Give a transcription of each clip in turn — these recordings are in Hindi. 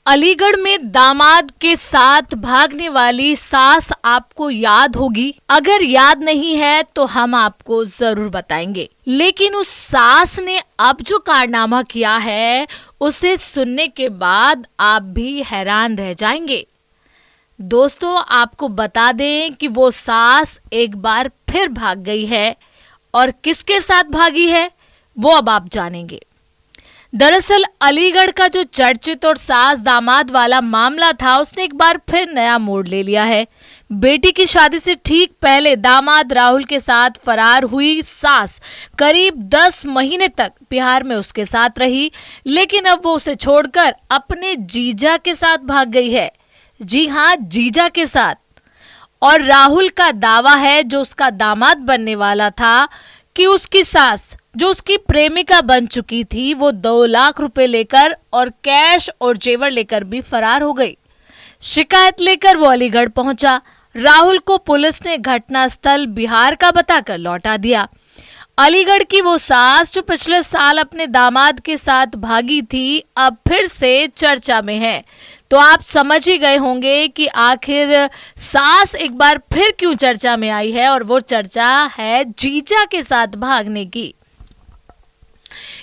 अलीगढ़ में दामाद के साथ भागने वाली सास आपको याद होगी। अगर याद नहीं है तो हम आपको जरूर बताएंगे, लेकिन उस सास ने अब जो कारनामा किया है उसे सुनने के बाद आप भी हैरान रह जाएंगे। दोस्तों, आपको बता दें कि वो सास एक बार फिर भाग गई है और किसके साथ भागी है वो अब आप जानेंगे। दरअसल अलीगढ़ का जो चर्चित और सास दामाद वाला मामला था उसने एक बार फिर नया मोड़ ले लिया है। बेटी की शादी से ठीक पहले दामाद राहुल के साथ फरार हुई सास करीब 10 महीने तक बिहार में उसके साथ रही, लेकिन अब वो उसे छोड़कर अपने जीजा के साथ भाग गई है। जी हाँ, जीजा के साथ। और राहुल का दावा है, जो उसका दामाद बनने वाला था, कि उसकी सास जो उसकी प्रेमिका बन चुकी थी वो 2 लाख रुपए लेकर और कैश और जेवर लेकर भी फरार हो गई। शिकायत लेकर वो अलीगढ़ पहुंचा। राहुल को पुलिस ने घटनास्थल बिहार का बताकर लौटा दिया। अलीगढ़ की वो सास जो पिछले साल अपने दामाद के साथ भागी थी अब फिर से चर्चा में है। तो आप समझ ही गए होंगे कि आखिर सास एक बार फिर क्यों चर्चा में आई है, और वो चर्चा है जीजा के साथ भागने की।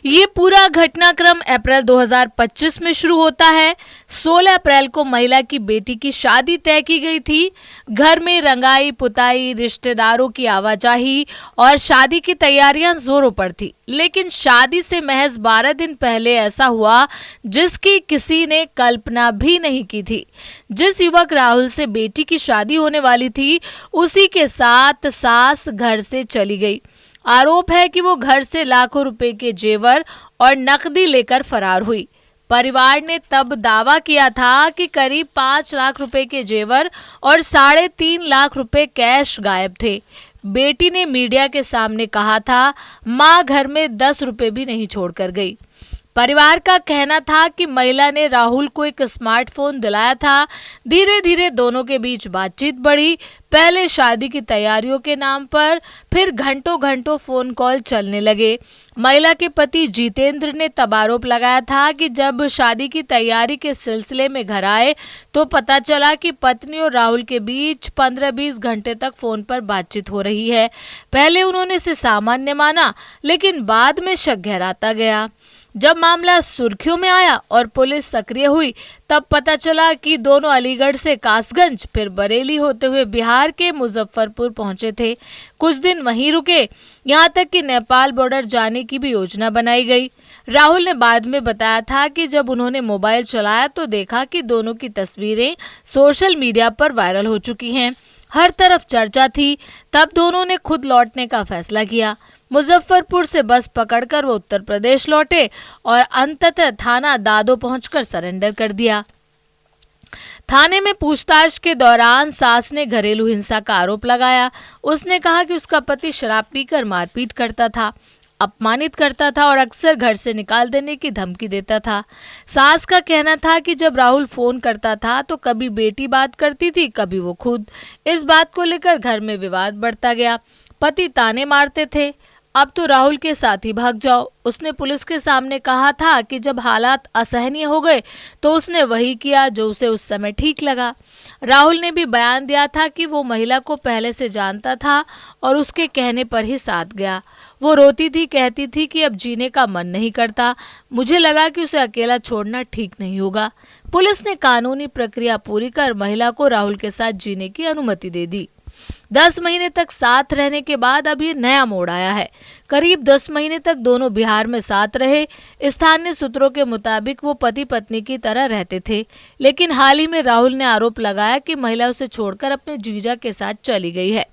ये पूरा घटनाक्रम अप्रैल 2025 में शुरू होता है। 16 अप्रैल को महिला की बेटी की शादी तय की गई थी। घर में रंगाई पुताई, रिश्तेदारों की आवाजाही और शादी की तैयारियां जोरों पर थी। लेकिन शादी से महज 12 दिन पहले ऐसा हुआ जिसकी किसी ने कल्पना भी नहीं की थी। जिस युवक राहुल से बेटी की शादी होने वाली थी उसी के साथ सास घर से चली गई। आरोप है कि वो घर से लाखों रुपए के जेवर और नकदी लेकर फरार हुई। परिवार ने तब दावा किया था कि करीब 5 लाख रुपए के जेवर और 3.5 लाख रुपए कैश गायब थे। बेटी ने मीडिया के सामने कहा था, मां घर में 10 रुपए भी नहीं छोड़कर गई। परिवार का कहना था कि महिला ने राहुल को एक स्मार्टफोन दिलाया था। धीरे धीरे दोनों के बीच बातचीत बढ़ी। पहले शादी की तैयारियों के नाम पर, फिर घंटों घंटों फोन कॉल चलने लगे। महिला के पति जितेंद्र ने तब आरोप लगाया था कि जब शादी की तैयारी के सिलसिले में घर आए तो पता चला कि पत्नी और राहुल के बीच 15-20 घंटे तक फोन पर बातचीत हो रही है। पहले उन्होंने इसे सामान्य माना, लेकिन बाद में शक गहराता गया। जब मामला सुर्खियों में आया और पुलिस सक्रिय हुई तब पता चला कि दोनों अलीगढ़ से कासगंज फिर बरेली होते हुए बिहार के मुजफ्फरपुर पहुंचे थे। कुछ दिन वहीं रुके, यहां तक कि नेपाल बॉर्डर जाने की भी योजना बनाई गई। राहुल ने बाद में बताया था कि जब उन्होंने मोबाइल चलाया तो देखा कि दोनों की तस्वीरें सोशल मीडिया पर वायरल हो चुकी हैं। हर तरफ चर्चा थी। तब दोनों ने खुद लौटने का फैसला किया। मुजफ्फरपुर से बस पकड़कर वो उत्तर प्रदेश लौटे और अंततः थाना दादो पहुंचकर सरेंडर कर दिया। थाने में पूछताछ के दौरान सास ने घरेलू हिंसा का आरोप लगाया। उसने कहा कि उसका पति शराब पीकर मारपीट करता था, अपमानित करता था और अक्सर घर से निकाल देने की धमकी देता था। सास का कहना था कि जब राहुल फोन करता था तो कभी बेटी बात करती थी, कभी वो खुद। इस बात को लेकर घर में विवाद बढ़ता गया। पति ताने मारते थे, अब तो राहुल के साथ ही भाग जाओ। उसने पुलिस के सामने कहा था कि जब हालात असहनीय हो गए तो उसने वही किया जो उसे उस समय ठीक लगा। राहुल ने भी बयान दिया था कि वो महिला को पहले से जानता था और उसके कहने पर ही साथ गया। वो रोती थी, कहती थी कि अब जीने का मन नहीं करता। मुझे लगा कि उसे अकेला छोड़ना ठीक नहीं होगा। पुलिस ने कानूनी प्रक्रिया पूरी कर महिला को राहुल के साथ जीने की अनुमति दे दी। 10 महीने तक साथ रहने के बाद अब ये नया मोड़ आया है। करीब 10 महीने तक दोनों बिहार में साथ रहे। स्थानीय सूत्रों के मुताबिक वो पति पत्नी की तरह रहते थे, लेकिन हाल ही में राहुल ने आरोप लगाया कि महिला उसे छोड़कर अपने जीजा के साथ चली गई है।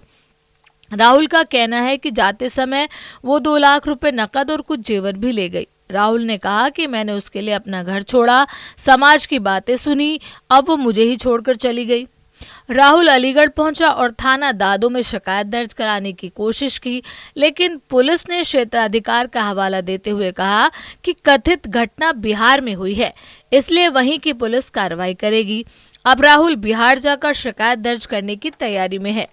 राहुल का कहना है कि जाते समय वो 2 लाख रुपए नकद और कुछ जेवर भी ले गई। राहुल ने कहा कि मैंने उसके लिए अपना घर छोड़ा, समाज की बातें सुनी, अब वो मुझे ही छोड़कर चली गई। राहुल अलीगढ़ पहुंचा और थाना दादो में शिकायत दर्ज कराने की कोशिश की, लेकिन पुलिस ने क्षेत्राधिकार का हवाला देते हुए कहा कि कथित घटना बिहार में हुई है, इसलिए वहीं की पुलिस कार्रवाई करेगी। अब राहुल बिहार जाकर शिकायत दर्ज करने की तैयारी में है।